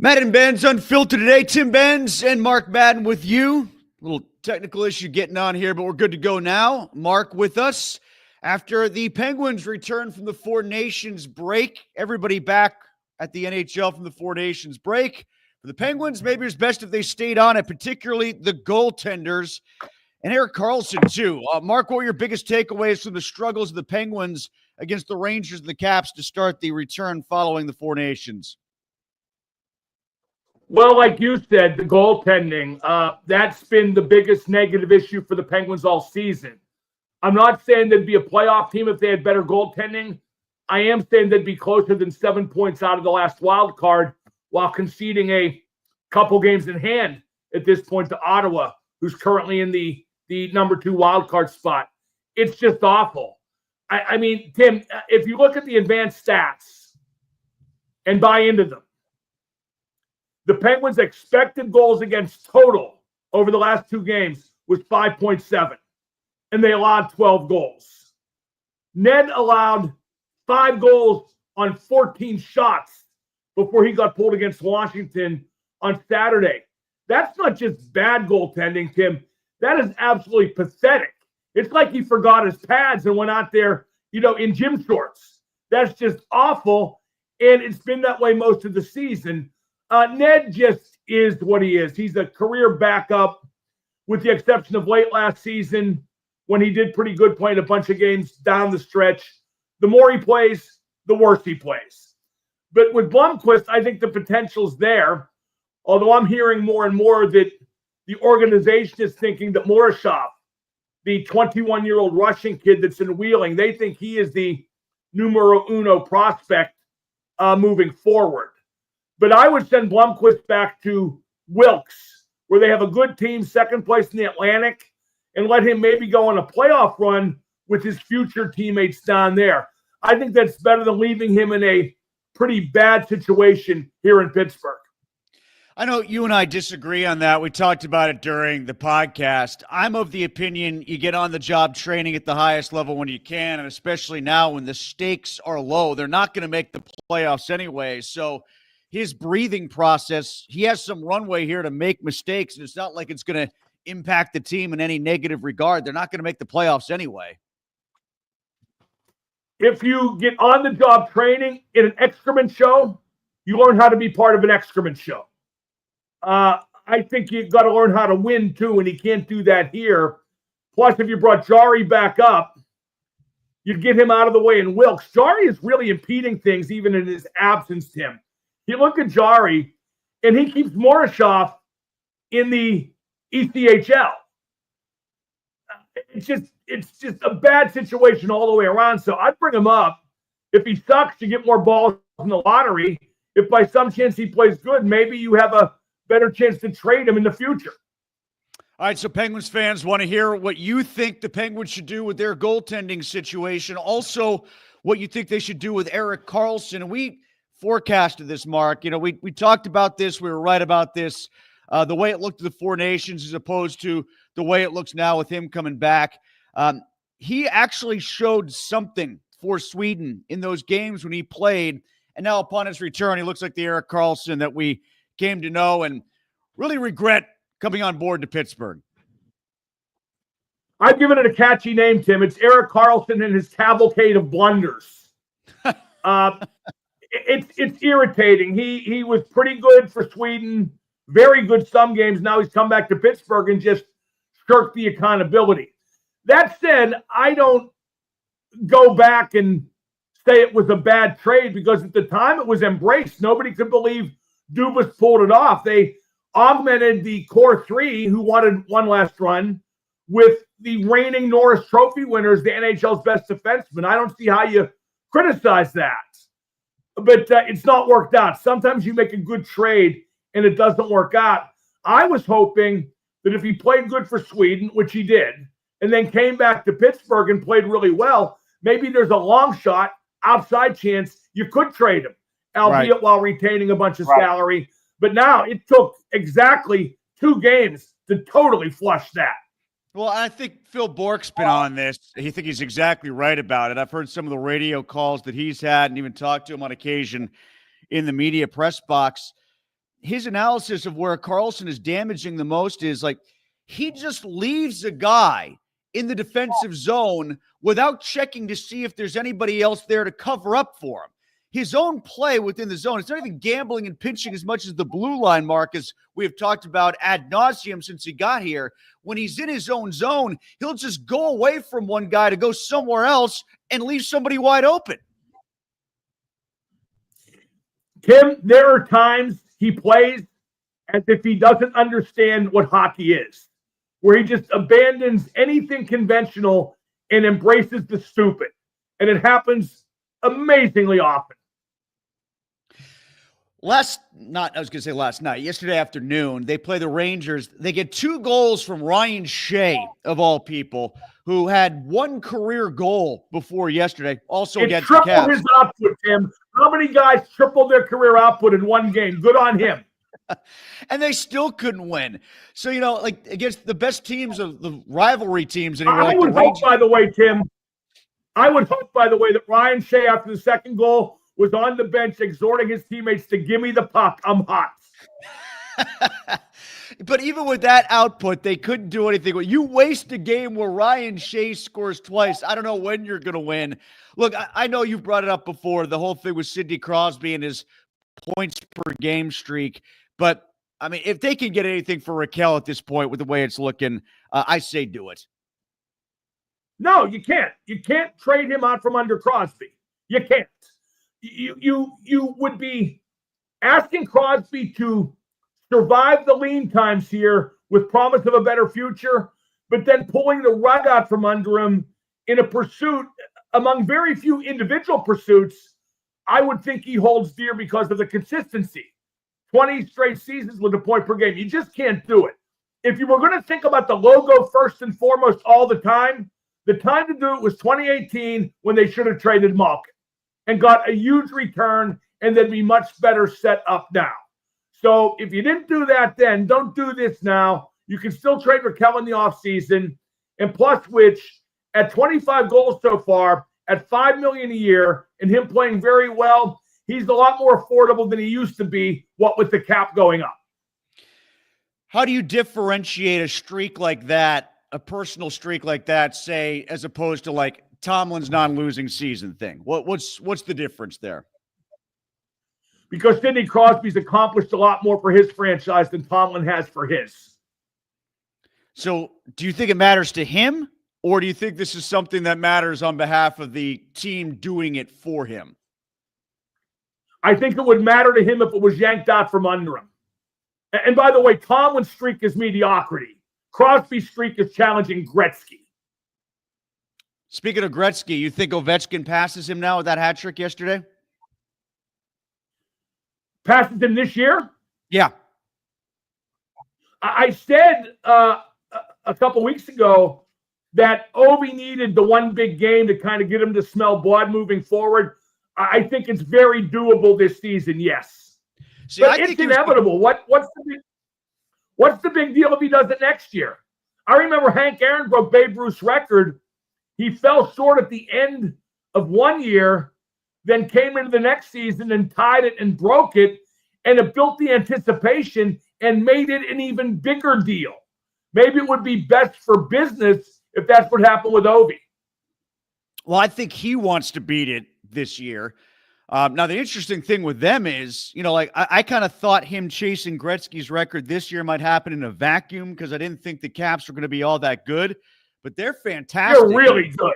Madden and Benz, Unfiltered today. Tim Benz and Mark Madden with you. A little technical issue getting on here, but we're good to go now. Mark with us. After the Penguins return from the Four Nations break, everybody back at the NHL from the Four Nations break. For the Penguins, maybe it's best if they stayed on it, particularly the goaltenders and Erik Karlsson too. Mark, what were your biggest takeaways from the struggles of the Penguins against the Rangers and the Caps to start the return following the Four Nations? Well, like you said, the goaltending, that's been the biggest negative issue for the Penguins all season. I'm not saying they'd be a playoff team if they had better goaltending. I am saying they'd be closer than 7 points out of the last wild card while conceding a couple games in hand at this point to Ottawa, who's currently in the number 2 wild card spot. It's just awful. I mean, Tim, if you look at the advanced stats and buy into them, the Penguins' expected goals against total over the last 2 games was 5.7, and they allowed 12 goals. Ned allowed 5 goals on 14 shots before he got pulled against Washington on Saturday. That's not just bad goaltending, Tim. That is absolutely pathetic. It's like he forgot his pads and went out there, in gym shorts. That's just awful, and it's been that way most of the season. Ned just is what he is. He's a career backup, with the exception of late last season when he did pretty good playing a bunch of games down the stretch. The more he plays, the worse he plays. But with Blomqvist, I think the potential's there, although I'm hearing more and more that the organization is thinking that Morozov, the 21-year-old Russian kid that's in Wheeling, they think he is the numero uno prospect moving forward. But I would send Blomqvist back to Wilkes, where they have a good team, second place in the Atlantic, and let him maybe go on a playoff run with his future teammates down there. I think that's better than leaving him in a pretty bad situation here in Pittsburgh. I know you and I disagree on that. We talked about it during the podcast. I'm of the opinion you get on the job training at the highest level when you can, and especially now when the stakes are low. They're not going to make the playoffs anyway, so his breathing process, he has some runway here to make mistakes, and it's not like it's going to impact the team in any negative regard. They're not going to make the playoffs anyway. If you get on the job training in an excrement show, you learn how to be part of an excrement show. I think you've got to learn how to win too, and he can't do that here. Plus, if you brought Jari back up, you'd get him out of the way in Wilkes. Jari is really impeding things even in his absence, Tim. You look at Jari, and he keeps Morozov in the ECHL. It's just a bad situation all the way around. So I'd bring him up. If he sucks, you get more balls in the lottery. If by some chance he plays good, maybe you have a better chance to trade him in the future. All right, so Penguins fans want to hear what you think the Penguins should do with their goaltending situation. Also, what you think they should do with Erik Karlsson. And we forecasted this, Mark. We talked about this. We were right about this. The way it looked at the Four Nations as opposed to the way it looks now with him coming back. He actually showed something for Sweden in those games when he played. And now upon his return, he looks like the Erik Karlsson that we came to know and really regret coming on board to Pittsburgh. I've given it a catchy name, Tim. It's Erik Karlsson and his cavalcade of blunders. It's irritating. He was pretty good for Sweden, very good some games. Now he's come back to Pittsburgh and just shirked the accountability. That said, I don't go back and say it was a bad trade because at the time it was embraced. Nobody could believe Dubas pulled it off. They augmented the core 3 who wanted one last run with the reigning Norris Trophy winners, the NHL's best defenseman. I don't see how you criticize that. But it's not worked out. Sometimes you make a good trade and it doesn't work out. I was hoping that if he played good for Sweden, which he did, and then came back to Pittsburgh and played really well, maybe there's a long shot, outside chance you could trade him, albeit while retaining a bunch of salary. But now it took exactly 2 games to totally flush that. Well, I think Phil Bork's been on this. I think he's exactly right about it. I've heard some of the radio calls that he's had and even talked to him on occasion in the media press box. his analysis of where Karlsson is damaging the most is like he just leaves a guy in the defensive zone without checking to see if there's anybody else there to cover up for him. His own play within the zone, it's not even gambling and pinching as much as the blue line, Mark, as we have talked about ad nauseum since he got here. When he's in his own zone, he'll just go away from one guy to go somewhere else and leave somebody wide open. Tim, there are times he plays as if he doesn't understand what hockey is, where he just abandons anything conventional and embraces the stupid. And it happens amazingly often. Yesterday afternoon, they play the Rangers. They get 2 goals from Ryan Shea, of all people, who had 1 career goal before yesterday, also against the Caps. His output, Tim. How many guys tripled their career output in one game? Good on him. And they still couldn't win. So, like against the best teams of the rivalry teams. I would hope, by the way, Tim, that Ryan Shea, after the second goal, was on the bench exhorting his teammates to give me the puck. I'm hot. But even with that output, they couldn't do anything. You waste a game where Ryan Shea scores twice. I don't know when you're going to win. Look, I know you've brought it up before, the whole thing with Sidney Crosby and his points per game streak. But, I mean, if they can get anything for Raquel at this point with the way it's looking, I say do it. No, you can't. You can't trade him out from under Crosby. You can't. You would be asking Crosby to survive the lean times here with promise of a better future, but then pulling the rug out from under him in a pursuit among very few individual pursuits I would think he holds dear because of the consistency. 20 straight seasons with a point per game. You just can't do it. If you were going to think about the logo first and foremost all the time to do it was 2018 when they should have traded Malkin and got a huge return, and they'd be much better set up now. So if you didn't do that then, don't do this now. You can still trade Raquel in the offseason, and plus which, at 25 goals so far, at $5 million a year, and him playing very well, he's a lot more affordable than he used to be, what with the cap going up. How do you differentiate a streak like that, a personal streak like that, say, as opposed to like Tomlin's non-losing season thing? What's the difference there? Because Sidney Crosby's accomplished a lot more for his franchise than Tomlin has for his. So do you think it matters to him, or do you think this is something that matters on behalf of the team doing it for him? I think it would matter to him if it was yanked out from under him. And by the way, Tomlin's streak is mediocrity. Crosby's streak is challenging Gretzky. Speaking of Gretzky, you think Ovechkin passes him now with that hat trick yesterday? Passes him this year? Yeah. I said a couple weeks ago that Ovi needed the one big game to kind of get him to smell blood moving forward. I think it's very doable this season, yes. See, but it's inevitable. What's the big deal if he does it next year? I remember Hank Aaron broke Babe Ruth's record. He fell short at the end of one year, then came into the next season and tied it and broke it, and it built the anticipation and made it an even bigger deal. Maybe it would be best for business if that's what happened with Ovi. Well, I think he wants to beat it this year. Now, the interesting thing with them is, I kind of thought him chasing Gretzky's record this year might happen in a vacuum because I didn't think the Caps were going to be all that good, but they're fantastic. They're really good.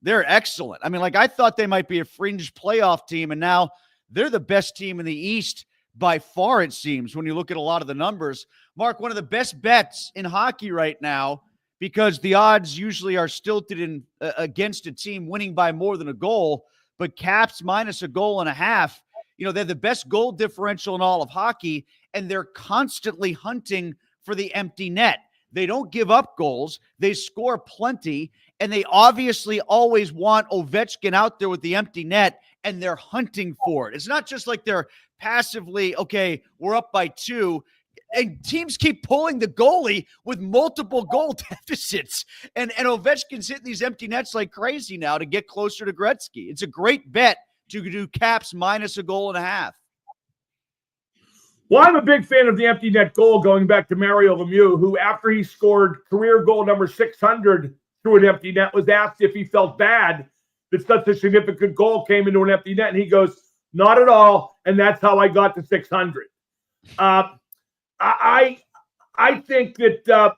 They're excellent. I mean, I thought they might be a fringe playoff team, and now they're the best team in the East by far, it seems, when you look at a lot of the numbers. Mark, one of the best bets in hockey right now, because the odds usually are stilted against a team winning by more than a goal, but Caps minus a goal and a half, they're the best goal differential in all of hockey, and they're constantly hunting for the empty net. They don't give up goals. They score plenty, and they obviously always want Ovechkin out there with the empty net, and they're hunting for it. It's not just like they're passively, okay, we're up by 2, and teams keep pulling the goalie with multiple goal deficits. And Ovechkin's hitting these empty nets like crazy now to get closer to Gretzky. It's a great bet to do Caps minus a goal and a half. Well, I'm a big fan of the empty net goal, going back to Mario Lemieux, who, after he scored career goal number 600 through an empty net, was asked if he felt bad that such a significant goal came into an empty net. And he goes, not at all. And that's how I got to 600. I think that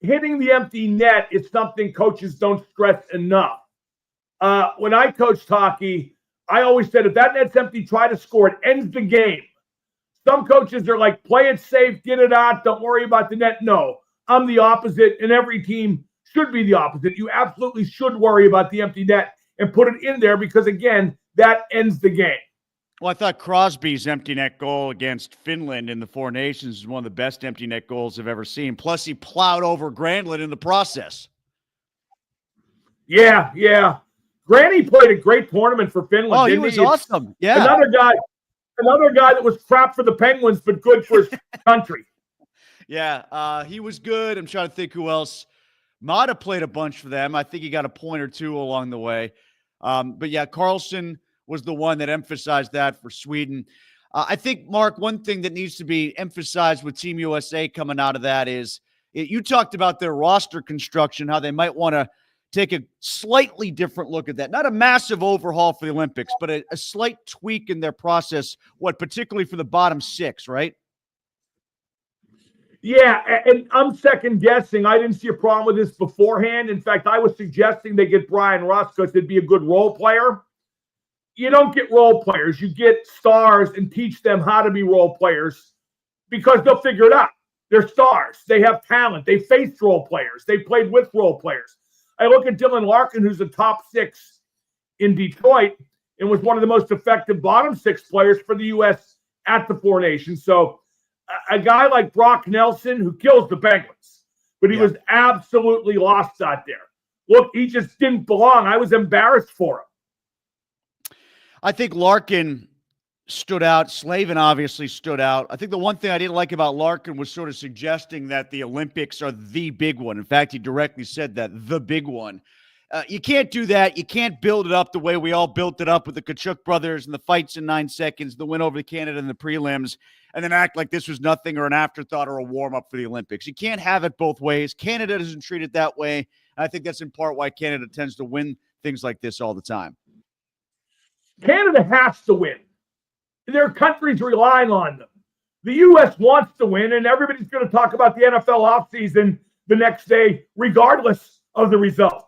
hitting the empty net is something coaches don't stress enough. When I coached hockey, I always said, if that net's empty, try to score. It ends the game. Some coaches are like, play it safe, get it out, don't worry about the net. No, I'm the opposite, and every team should be the opposite. You absolutely should worry about the empty net and put it in there because, again, that ends the game. Well, I thought Crosby's empty net goal against Finland in the Four Nations is one of the best empty net goals I've ever seen. Plus, he plowed over Granlund in the process. Yeah. Granny played a great tournament for Finland. Oh, he was awesome. Yeah. Another guy that was crap for the Penguins, but good for his country. Yeah, he was good. I'm trying to think who else. Mata played a bunch for them. I think he got a point or two along the way. But yeah, Karlsson was the one that emphasized that for Sweden. I think, Mark, one thing that needs to be emphasized with Team USA coming out of that is you talked about their roster construction, how they might want to take a slightly different look at that. Not a massive overhaul for the Olympics, but a slight tweak in their process, particularly for the bottom six, right? Yeah, and I'm second guessing. I didn't see a problem with this beforehand. In fact, I was suggesting they get Brian Russ because he'd be a good role player. You don't get role players. You get stars and teach them how to be role players because they'll figure it out. They're stars. They have talent. They faced role players. They played with role players. I look at Dylan Larkin, who's the top six in Detroit and was one of the most effective bottom six players for the U.S. at the Four Nations. So a guy like Brock Nelson, who kills the Penguins, but he was absolutely lost out there. Look, he just didn't belong. I was embarrassed for him. I think Larkin stood out. Slavin obviously stood out. I think the one thing I didn't like about Larkin was sort of suggesting that the Olympics are the big one. In fact, he directly said that, the big one. You can't do that. You can't build it up the way we all built it up with the Kachuk brothers and the fights in 9 seconds, the win over Canada in the prelims, and then act like this was nothing or an afterthought or a warm-up for the Olympics. You can't have it both ways. Canada doesn't treat it that way. And I think that's in part why Canada tends to win things like this all the time. Canada has to win. Their country's relying on them. The U.S. wants to win, and everybody's going to talk about the NFL offseason the next day, regardless of the result.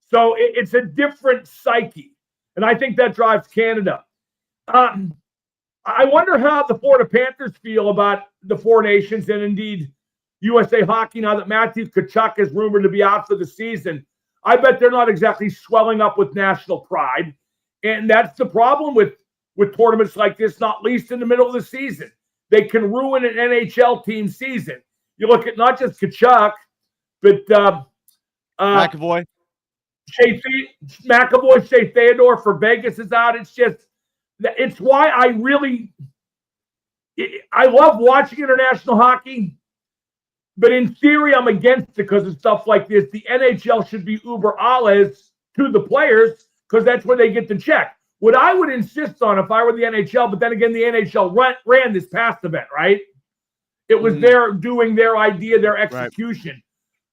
So it's a different psyche, and I think that drives Canada. I wonder how the Florida Panthers feel about the Four Nations and indeed USA Hockey now that Matthew Tkachuk is rumored to be out for the season. I bet they're not exactly swelling up with national pride, and that's the problem with tournaments like this, not least in the middle of the season. They can ruin an NHL team season. You look at not just Tkachuk, but McAvoy. Shea Theodore for Vegas is out. It's why I love watching international hockey, but in theory, I'm against it because of stuff like this. The NHL should be uber alles to the players because that's where they get the check. What I would insist on if I were the NHL, but then again, the NHL ran this past event, right? It was their doing their idea, their execution. Right.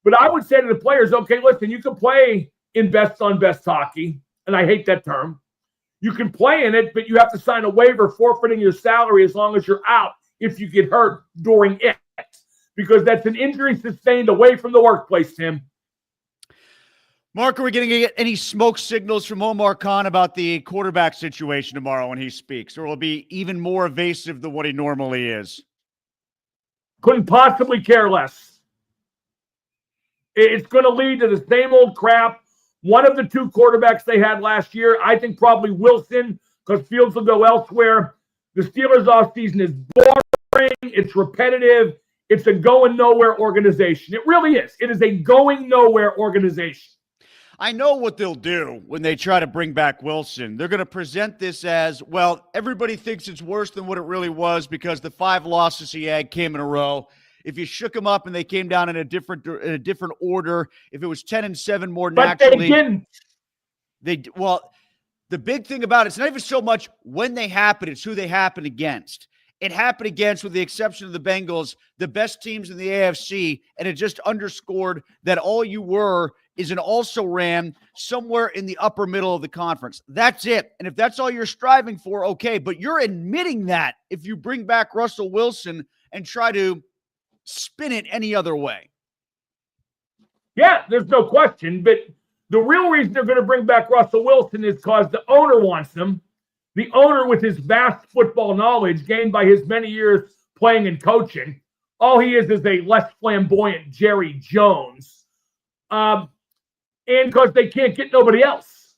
But I would say to the players, okay, listen, you can play in best on best hockey, and I hate that term. You can play in it, but you have to sign a waiver forfeiting your salary as long as you're out if you get hurt during it, because that's an injury sustained away from the workplace, Tim. Mark, are we going to get any smoke signals from Omar Khan about the quarterback situation tomorrow when he speaks, or will it be even more evasive than what he normally is? Couldn't possibly care less. It's going to lead to the same old crap. One of the two quarterbacks they had last year, I think probably Wilson, because Fields will go elsewhere. The Steelers offseason is boring. It's repetitive. It's a going-nowhere organization. It really is. It is a going-nowhere organization. I know what they'll do when they try to bring back Wilson. They're going to present this as, well, everybody thinks it's worse than what it really was because the 5 losses he had came in a row. If you shook them up and they came down in a different order, if it was 10-7 more naturally. But they didn't. Well, the big thing about it's not even so much when they happen, it's who they happen against. it happened against, with the exception of the Bengals, the best teams in the AFC, and it just underscored that all you were is an also-ran somewhere in the upper middle of the conference. That's it. And if that's all you're striving for, okay, but you're admitting that if you bring back Russell Wilson and try to spin it any other way. Yeah, there's no question, but the real reason they're going to bring back Russell Wilson is because the owner wants him. The owner, with his vast football knowledge gained by his many years playing and coaching, all he is a less flamboyant Jerry Jones. And because they can't get nobody else.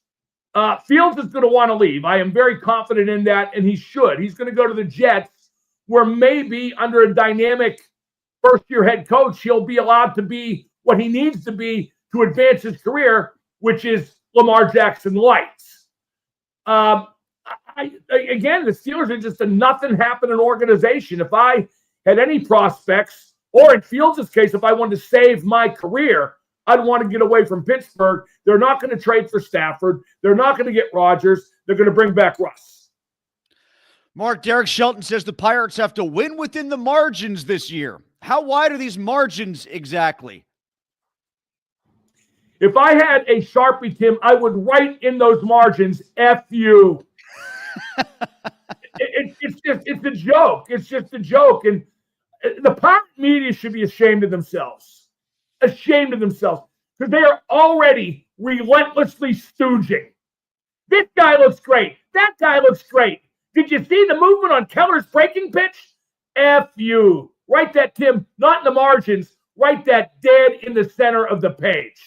Fields is going to want to leave. I am very confident in that, and he should. He's going to go to the Jets, where maybe under a dynamic first-year head coach, he'll be allowed to be what he needs to be to advance his career, which is Lamar Jackson lights. Again, the Steelers are just a nothing-happening organization. If I had any prospects, or in Fields' case, if I wanted to save my career, I'd want to get away from Pittsburgh. They're not going to trade for Stafford. They're not going to get Rodgers. They're going to bring back Russ. Mark, Derek Shelton says the Pirates have to win within the margins this year. How wide are these margins exactly? If I had a Sharpie, Tim, I would write in those margins, F you. It's a joke. It's just a joke. And the Pirate media should be ashamed of themselves. Ashamed of themselves. Because they are already relentlessly stooging. This guy looks great. That guy looks great. Did you see the movement on Keller's breaking pitch? F you. Write that, Tim, not in the margins. Write that dead in the center of the page.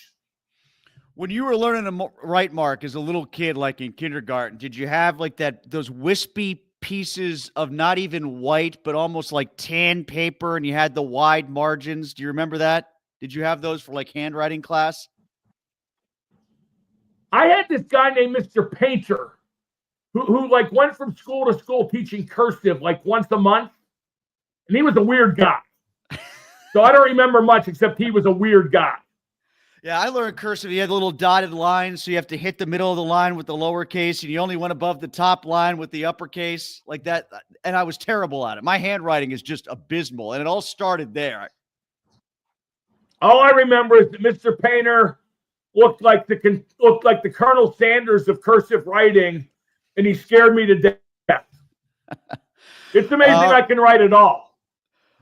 When you were learning to write, Mark, as a little kid, like in kindergarten, did you have like those wispy pieces of not even white, but almost like tan paper, and you had the wide margins? Do you remember that? Did you have those for like handwriting class? I had this guy named Mr. Painter who like went from school to school teaching cursive like once a month. And he was a weird guy. So I don't remember much except he was a weird guy. Yeah, I learned cursive. You had the little dotted lines, so you have to hit the middle of the line with the lowercase, and you only went above the top line with the uppercase, like that. And I was terrible at it. My handwriting is just abysmal, and it all started there. All I remember is that Mr. Painter looked like the Colonel Sanders of cursive writing, and he scared me to death. It's amazing I can write at all.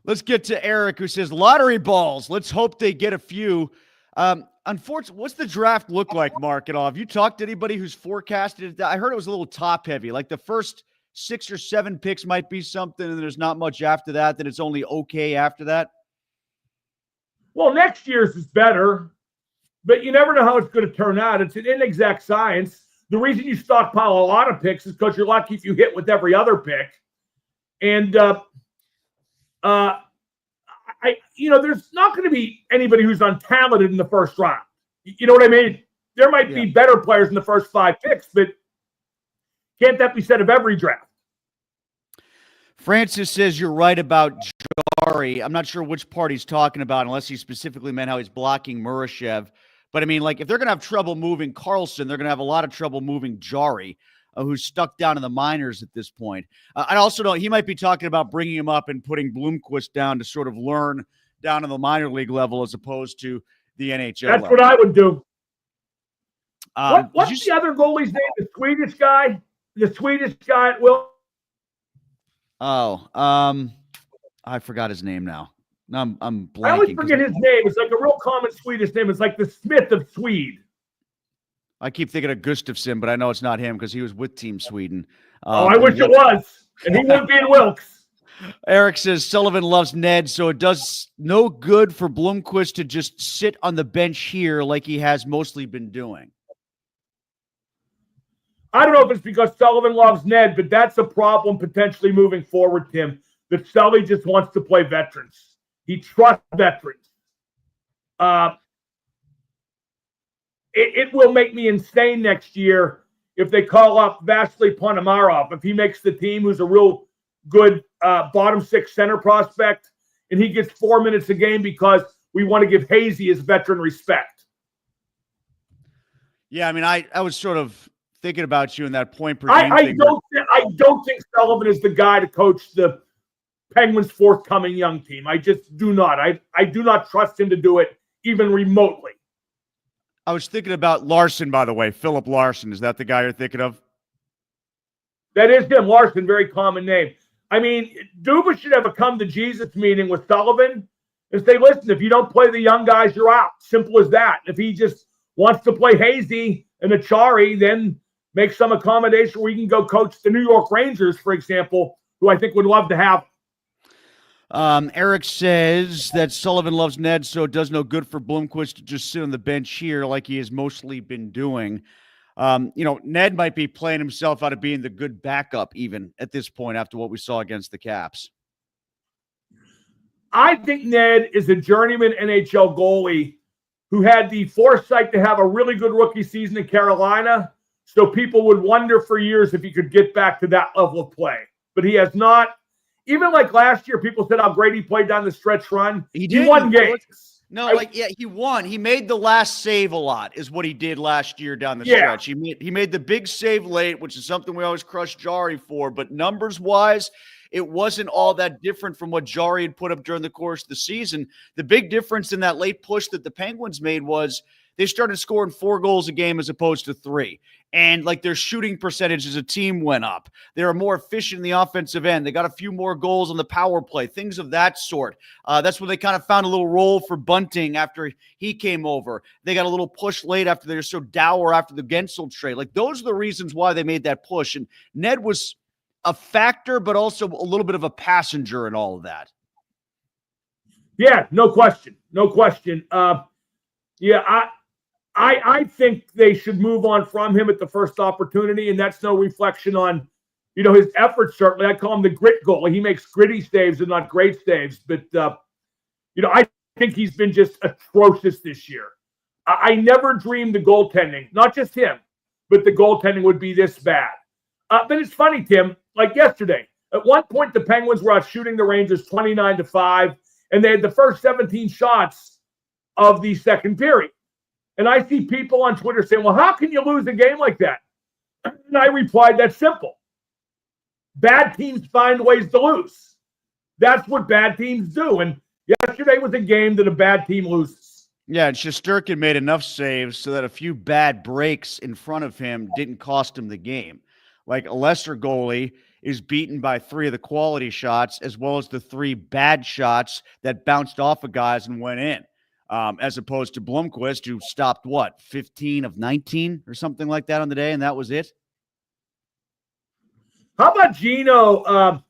Let's get to Eric, who says lottery balls. Let's hope they get a few. Unfortunately, what's the draft look like, Mark, at all? Have you talked to anybody who's forecasted it? I heard it was a little top heavy. Like the first 6 or 7 picks might be something, and there's not much after that, then it's only okay after that. Well, next year's is better, but you never know how it's going to turn out. It's an inexact science. The reason you stockpile a lot of picks is because you're lucky if you hit with every other pick. And, there's not going to be anybody who's untalented in the first round. You know what I mean? There might be better players in the first 5 picks, but can't that be said of every draft? Francis says you're right about Jari. I'm not sure which part he's talking about, unless he specifically meant how he's blocking Murashev. But I mean, like, if they're going to have trouble moving Karlsson, they're going to have a lot of trouble moving Jari, who's stuck down in the minors at this point. I also know he might be talking about bringing him up and putting Bloomquist down to sort of learn down to the minor league level as opposed to the NHL That's level. what I would do. What's the other goalie's name? The Swedish guy? The Swedish guy at Will? Oh, I forgot his name now. I'm blanking. I always forget his name. It's like a real common Swedish name. It's like the Smith of Swede. I keep thinking of Gustafsson, but I know it's not him because he was with Team Sweden. I wish it was. And he wouldn't be in Wilkes. Eric says Sullivan loves Ned, so it does no good for Bloomquist to just sit on the bench here like he has mostly been doing. I don't know if it's because Sullivan loves Ned, but that's a problem potentially moving forward, Tim, that Sully just wants to play veterans. He trusts veterans. It will make me insane next year if they call up Vasily Ponomarov. If he makes the team, who's a real good bottom 6 center prospect, and he gets 4 minutes a game because we want to give Hazy his veteran respect. Yeah, I mean, I was sort of thinking about you in that point per I game thing. don't think Sullivan is the guy to coach the Penguins' forthcoming young team. I just do not. I do not trust him to do it even remotely. I was thinking about Larson, by the way. Philip Larson. Is that the guy you're thinking of? That is him, Larson, very common name. I mean, Dubas should have a come-to-Jesus meeting with Sullivan and say, listen, if you don't play the young guys, you're out. Simple as that. If he just wants to play Hazy and Achari, then make some accommodation where he can go coach the New York Rangers, for example, who I think would love to have. Erik says that Sullivan loves Ned, so it does no good for Blomqvist to just sit on the bench here like he has mostly been doing. Ned might be playing himself out of being the good backup even at this point after what we saw against the Caps. I think Ned is a journeyman NHL goalie who had the foresight to have a really good rookie season in Carolina, so people would wonder for years if he could get back to that level of play. But he has not. Even like last year, people said how great he played down the stretch run. He won games. He won. He made the last save a lot is what he did last year down the stretch. He made the big save late, which is something we always crush Jarry for. But numbers-wise, it wasn't all that different from what Jarry had put up during the course of the season. The big difference in that late push that the Penguins made was they started scoring 4 goals a game as opposed to 3. And their shooting percentage as a team went up. They were more efficient in the offensive end. They got a few more goals on the power play, things of that sort. That's when they kind of found a little role for Bunting after he came over. They got a little push late after they were so dour after the Gensel trade. Those are the reasons why they made that push. And Ned was a factor, but also a little bit of a passenger in all of that. Yeah, no question. No question. I think they should move on from him at the first opportunity, and that's no reflection on, his efforts, certainly. I call him the grit goalie. He makes gritty saves and not great saves. But, I think he's been just atrocious this year. I never dreamed the goaltending, not just him, but the goaltending would be this bad. But it's funny, Tim, like yesterday. At one point, the Penguins were out shooting the Rangers 29-5, and they had the first 17 shots of the second period. And I see people on Twitter saying, well, how can you lose a game like that? And I replied, that's simple. Bad teams find ways to lose. That's what bad teams do. And yesterday was a game that a bad team loses. Yeah, and Shesterkin made enough saves so that a few bad breaks in front of him didn't cost him the game. Like a lesser goalie is beaten by 3 of the quality shots as well as the 3 bad shots that bounced off of guys and went in. As opposed to Blomqvist, who stopped, 15 of 19 or something like that on the day, and that was it? How about Gino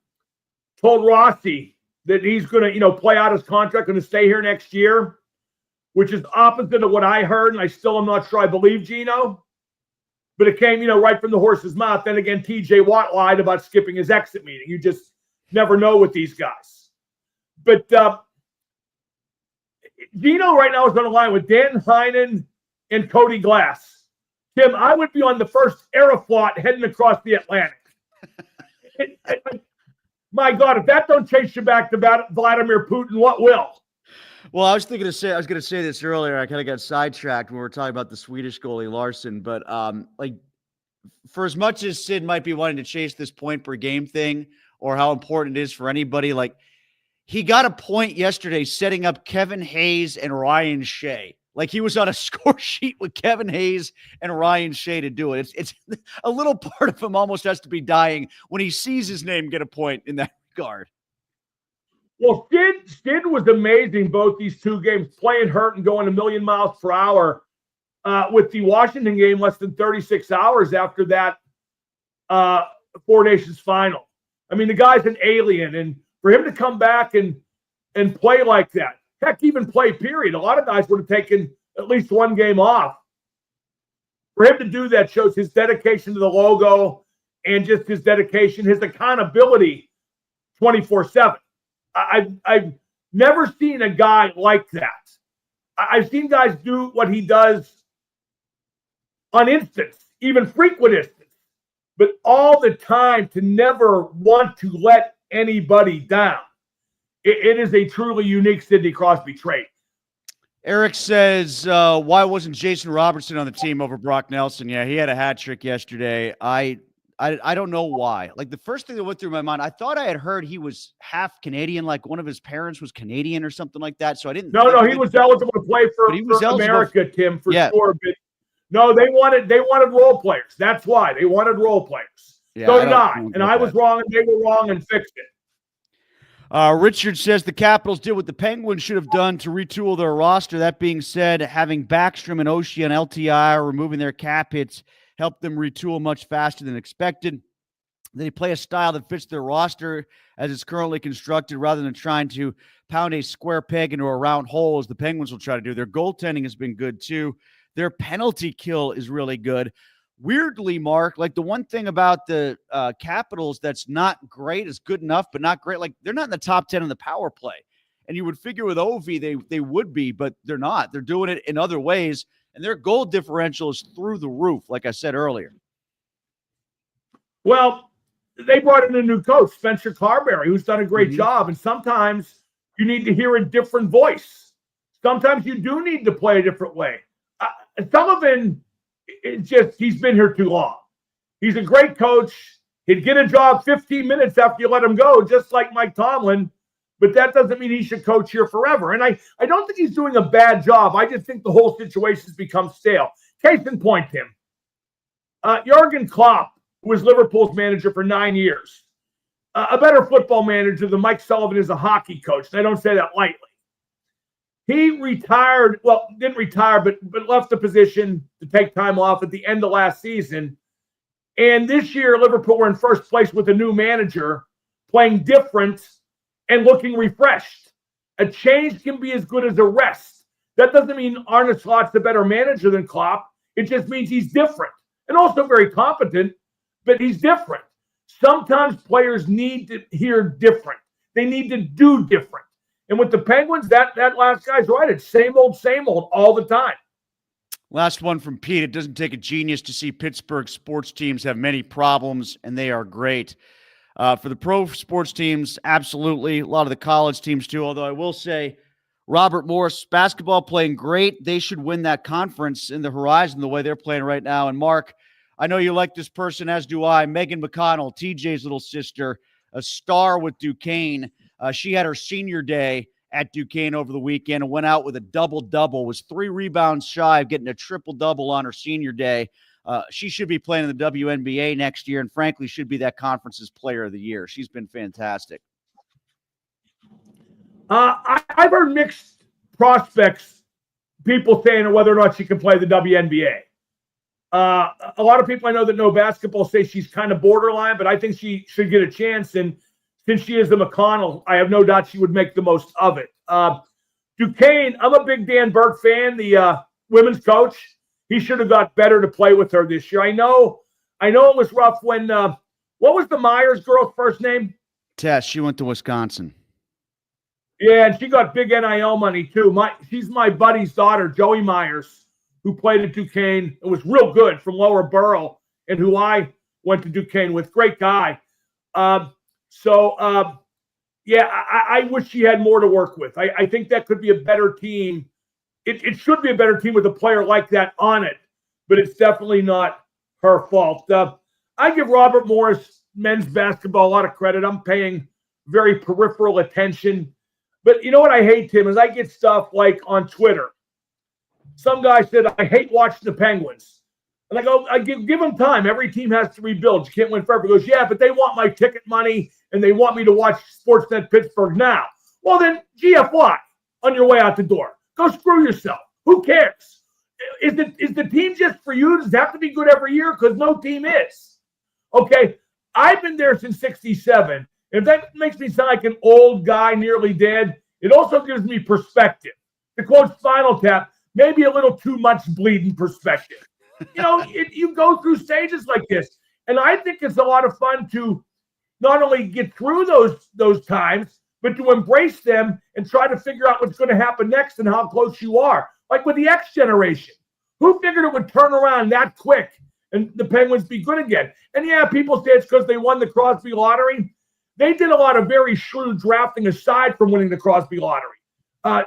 told Rossi that he's going to, play out his contract, going to stay here next year, which is opposite of what I heard, and I still am not sure I believe Gino. But it came, right from the horse's mouth. Then again, T.J. Watt lied about skipping his exit meeting. You just never know with these guys. But Gino right now is on the line with Dan Heinen and Cody Glass. Tim, I would be on the first Aeroflot heading across the Atlantic. My God, if that don't chase you back to Vladimir Putin, what will? Well, I was going to say this earlier. I kind of got sidetracked when we were talking about the Swedish goalie Larson. But for as much as Sid might be wanting to chase this point per game thing, or how important it is for anybody, he got a point yesterday setting up Kevin Hayes and Ryan Shea. He was on a score sheet with Kevin Hayes and Ryan Shea to do it. It's a little part of him almost has to be dying when he sees his name get a point in that regard. Well, Sid was amazing both these 2 games, playing hurt and going a million miles per hour. With the Washington game less than 36 hours after that 4 Nations final. I mean, the guy's an alien, and for him to come back and play like that, heck, even play period. A lot of guys would have taken at least 1 game off. For him to do that shows his dedication to the logo and just his dedication, his accountability 24/7. I've never seen a guy like that. I've seen guys do what he does on instance, even frequent instance, but all the time to never want to let anybody down. It is a truly unique Sidney Crosby trait. Erik says, why wasn't Jason Robertson on the team over Brock Nelson? Yeah, he had a hat trick yesterday. I I don't know why. Like, the first thing that went through my mind, I thought I had heard he was half Canadian, like one of his parents was Canadian or something like that. So I didn't. No, he was eligible to play for America, Tim, for sure. But no, they wanted role players. That's why they wanted role players. Yeah, so did I. And I was wrong, and they were wrong, and fixed it. Richard says the Capitals did what the Penguins should have done to retool their roster. That being said, having Backstrom and Oshie on LTI or removing their cap hits helped them retool much faster than expected. They play a style that fits their roster as it's currently constructed rather than trying to pound a square peg into a round hole as the Penguins will try to do. Their goaltending has been good too. Their penalty kill is really good. Weirdly, Mark, like the one thing about the Capitals that's not great is good enough, but not great. Like they're not in the top 10 in the power play. And you would figure with Ovi, they would be, but they're not. They're doing it in other ways. And their goal differential is through the roof, like I said earlier. Well, they brought in a new coach, Spencer Carberry, who's done a great job. And sometimes you need to hear a different voice. Sometimes you do need to play a different way. Some of it, it's just he's been here too long. He's a great coach. He'd get a job 15 minutes after you let him go, just like Mike Tomlin. But that doesn't mean he should coach here forever. And I don't think he's doing a bad job. I just think the whole situation has become stale. Case in point, Tim. Jurgen Klopp, who was Liverpool's manager for 9 years, a better football manager than Mike Sullivan is a hockey coach. And I don't say that lightly. He retired, well, didn't retire, but left the position to take time off at the end of last season. And this year, Liverpool were in first place with a new manager, playing different and looking refreshed. A change can be as good as a rest. That doesn't mean Arne Slot's a better manager than Klopp. It just means he's different and also very competent, but he's different. Sometimes players need to hear different. They need to do different. And with the Penguins, that last guy's right. It's same old all the time. Last one from Pete. It doesn't take a genius to see Pittsburgh sports teams have many problems, and they are great. For the pro sports teams, absolutely. A lot of the college teams, too. Although I will say, Robert Morris, basketball playing great. They should win that conference in the Horizon the way they're playing right now. And, Mark, I know you like this person, as do I. Megan McConnell, TJ's little sister, a star with Duquesne. She had her senior day at Duquesne over the weekend and went out with a double-double, was 3 rebounds shy of getting a triple-double on her senior day. She should be playing in the WNBA next year and, frankly, should be that conference's player of the year. She's been fantastic. I've heard mixed prospects, people saying whether or not she can play the WNBA. A lot of people I know that know basketball say she's kind of borderline, but I think she should get a chance. And since she is the McConnell, I have no doubt she would make the most of it. Duquesne, I'm a big Dan Burke fan, the women's coach. He should have got better to play with her this year. I know it was rough when what was the Myers girl's first name? Tess. She went to Wisconsin. Yeah, and she got big NIL money too. She's my buddy's daughter, Joey Myers, who played at Duquesne and was real good from Lower Borough, and who I went to Duquesne with. Great guy. I wish she had more to work with. I think that could be a better team. It should be a better team with a player like that on it, but it's definitely not her fault. I give Robert Morris men's basketball a lot of credit. I'm paying very peripheral attention. But you know what I hate, Tim, is I get stuff like on Twitter. Some guy said, I hate watching the Penguins. And I go, give them time. Every team has to rebuild. You can't win forever. He goes, yeah, but they want my ticket money, and they want me to watch Sportsnet Pittsburgh now. Well, then, GFY on your way out the door. Go screw yourself. Who cares? Is the team just for you? Does it have to be good every year? Because no team is. Okay, I've been there since 67. If that makes me sound like an old guy nearly dead, it also gives me perspective. To quote Spinal Tap, maybe a little too much bleeding perspective. You go through stages like this. And I think it's a lot of fun to not only get through those times, but to embrace them and try to figure out what's going to happen next and how close you are. Like with the X generation. Who figured it would turn around that quick and the Penguins be good again? And yeah, people say it's because they won the Crosby lottery. They did a lot of very shrewd drafting aside from winning the Crosby lottery.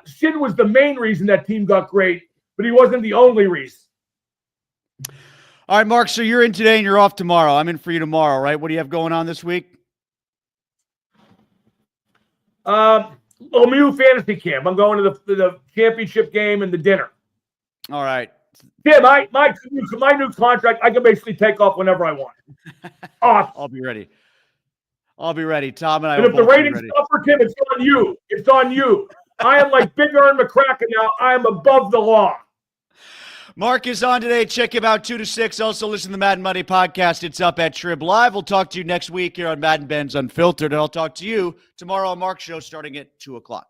Sid was the main reason that team got great, but he wasn't the only reason. All right, Mark, so you're in today and you're off tomorrow. I'm in for you tomorrow, right? What do you have going on this week? Lemieux fantasy camp. I'm going to the championship game and the dinner. All right. Yeah, my new contract, I can basically take off whenever I want. Awesome. I'll be ready. Tom and I. And if the ratings suffer, Tim, it's on you. It's on you. I am like Big Ern McCracken now. I am above the law. Mark is on today. Check him out 2 to 6. Also listen to the Madden Monday podcast. It's up at Trib Live. We'll talk to you next week here on Madden Benz Unfiltered. And I'll talk to you tomorrow on Mark's show starting at 2 o'clock.